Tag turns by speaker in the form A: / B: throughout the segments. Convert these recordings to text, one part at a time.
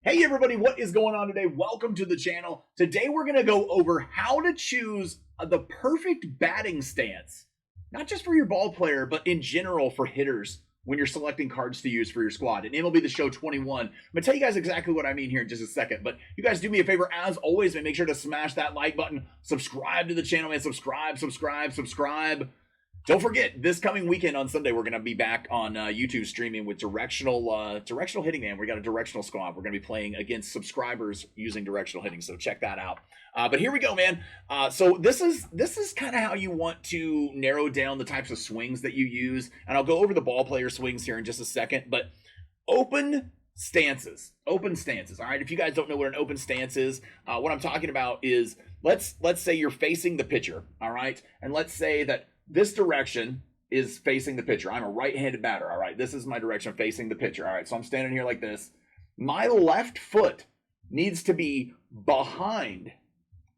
A: Hey everybody, what is going on today? Welcome to the channel. Today we're going to go over how to choose the perfect batting stance. Not just for your ball player, but in general for hitters when you're selecting cards to use for your squad. And MLB The Show 21. I'm going to tell you guys exactly what I mean here in just a second. But you guys do me a favor, as always, and make sure to smash that like button. Subscribe to the channel, man. Subscribe. Don't forget, this coming weekend on Sunday, we're going to be back on YouTube streaming with Directional Hitting, man. We got a Directional squad. We're going to be playing against subscribers using Directional Hitting, so check that out. But here we go, man. So this is kind of how you want to narrow down the types of swings that you use, and I'll go over the ball player swings here in just a second. But open stances. All right. If you guys don't know what an open stance is, what I'm talking about is let's say you're facing the pitcher. All right, and let's say that this direction is facing the pitcher. I'm a right-handed batter. All right, this is my direction facing the pitcher. All right, so I'm standing here like this. My left foot needs to be behind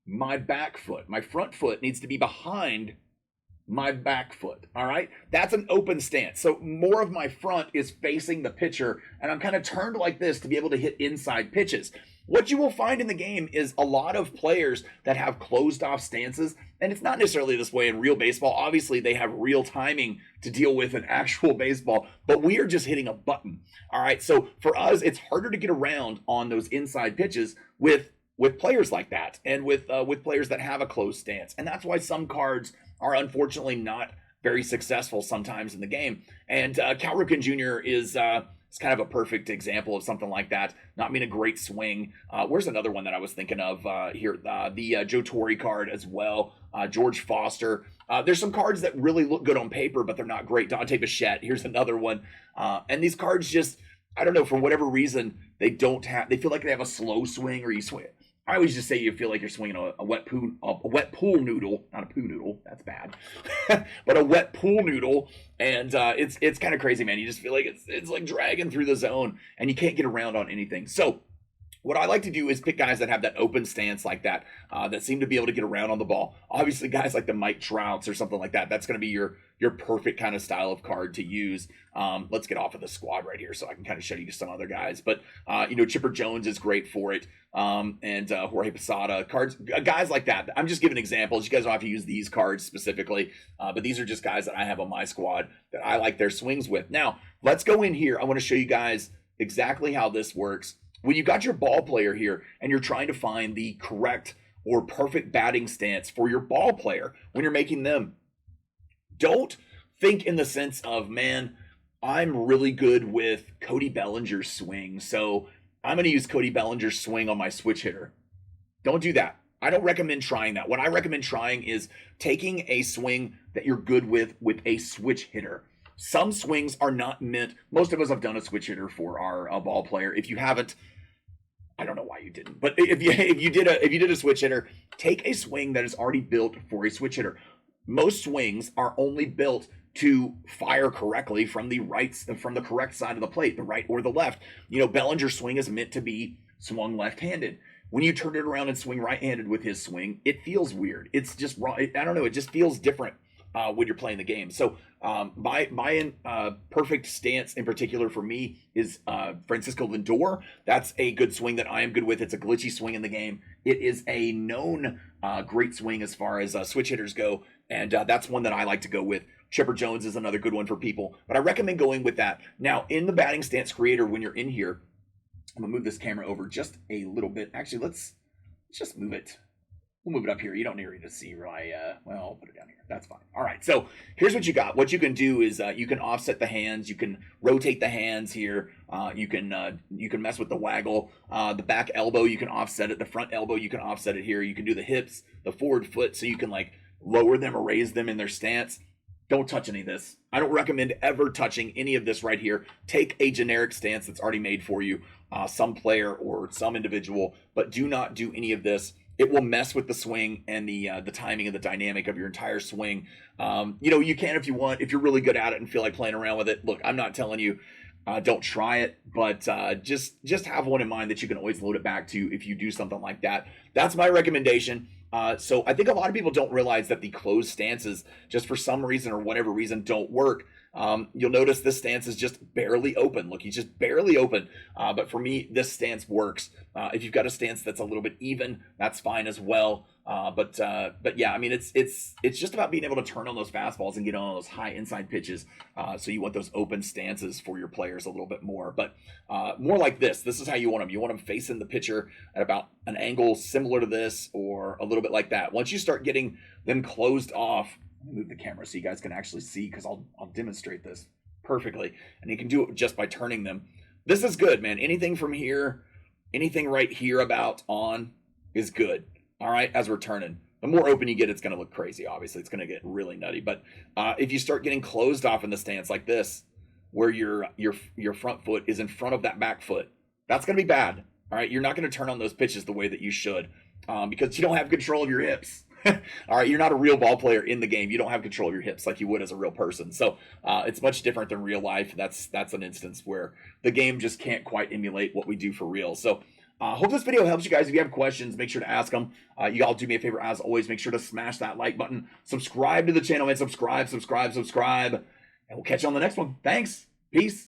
A: my back foot. My front foot needs to be behind my back foot. All right, that's an open stance. So more of my front is facing the pitcher, and I'm kind of turned like this to be able to hit inside pitches. What you will find in the game is a lot of players that have closed off stances, and it's not necessarily this way in real baseball. Obviously, they have real timing to deal with in actual baseball, but we are just hitting a button. All right, so for us, it's harder to get around on those inside pitches with players like that, and with players that have a closed stance, and that's why some cards are unfortunately not very successful sometimes in the game. And Cal Ripken Jr. is kind of a perfect example of something like that. Not being a great swing. Where's another one that I was thinking of here? The Joe Torre card as well. George Foster. There's some cards that really look good on paper, but they're not great. Dante Bichette. Here's another one. And these cards just, I don't know, for whatever reason, they feel like they have a slow swing, or you swing. I always just say you feel like you're swinging a wet pool noodle, not a poo noodle. That's bad, but a wet pool noodle, and it's kind of crazy, man. You just feel like it's like dragging through the zone, and you can't get around on anything. So what I like to do is pick guys that have that open stance like that, that seem to be able to get around on the ball. Obviously, guys like the Mike Trouts or something like that, that's going to be your perfect kind of style of card to use. Let's get off of the squad right here so I can kind of show you some other guys. But, Chipper Jones is great for it. And Jorge Posada, cards, guys like that. I'm just giving examples. You guys don't have to use these cards specifically, but these are just guys that I have on my squad that I like their swings with. Now, let's go in here. I want to show you guys exactly how this works. When you've got your ball player here and you're trying to find the correct or perfect batting stance for your ball player when you're making them, don't think in the sense of, man, I'm really good with Cody Bellinger's swing, so I'm going to use Cody Bellinger's swing on my switch hitter. Don't do that. I don't recommend trying that. What I recommend trying is taking a swing that you're good with a switch hitter. Some swings are not meant. Most of us have done a switch hitter for our ball player. If you haven't, I don't know why you didn't, but if you did a switch hitter, take a swing that is already built for a switch hitter. Most swings are only built to fire correctly from the correct side of the plate, the right or the left. Bellinger's swing is meant to be swung left-handed. When you turn it around and swing right-handed with his swing, it feels weird. It's just wrong. I don't know. It just feels different when you're playing the game. So my perfect stance in particular for me is Francisco Lindor. That's a good swing that I am good with. It's a glitchy swing in the game. It is a known great swing as far as switch hitters go, and that's one that I like to go with. Chipper Jones is another good one for people, but I recommend going with that. Now, in the batting stance creator, when you're in here, I'm gonna move this camera over just a little bit. Actually, let's just move it. We'll move it up here. You don't need to see well, I'll put it down here. That's fine. All right, so here's what you got. What you can do is you can offset the hands. You can rotate the hands here. You can mess with the waggle. The back elbow, you can offset it. The front elbow, you can offset it here. You can do the hips, the forward foot, so you can like lower them or raise them in their stance. Don't touch any of this. I don't recommend ever touching any of this right here. Take a generic stance that's already made for you, some player or some individual, but do not do any of this. It will mess with the swing and the timing and the dynamic of your entire swing. You can if you want, if you're really good at it and feel like playing around with it. Look, I'm not telling you don't try it, but just have one in mind that you can always load it back to if you do something like that. That's my recommendation. So I think a lot of people don't realize that the closed stances, just for some reason or whatever reason, don't work. You'll notice this stance is just barely open. Look, he's just barely open. But for me, this stance works. If you've got a stance that's a little bit even, that's fine as well. But yeah, I mean, it's just about being able to turn on those fastballs and get on those high inside pitches. So you want those open stances for your players a little bit more. But more like this. This is how you want them. You want them facing the pitcher at about an angle similar to this, or a little bit like that. Once you start getting them closed off, let me move the camera so you guys can actually see, because I'll demonstrate this perfectly. And you can do it just by turning them. This is good, man. Anything from here, anything right here about on is good. All right, as we're turning. The more open you get, it's going to look crazy, obviously. It's going to get really nutty. But if you start getting closed off in the stance like this, where your front foot is in front of that back foot, that's going to be bad. All right, you're not going to turn on those pitches the way that you should, because you don't have control of your hips. All right, you're not a real ball player in the game. You don't have control of your hips like you would as a real person. So it's much different than real life. That's an instance where the game just can't quite emulate what we do for real. So hope this video helps you guys. If you have questions, make sure to ask them. You all do me a favor, as always, make sure to smash that like button. Subscribe to the channel, man. Subscribe. And we'll catch you on the next one. Thanks. Peace.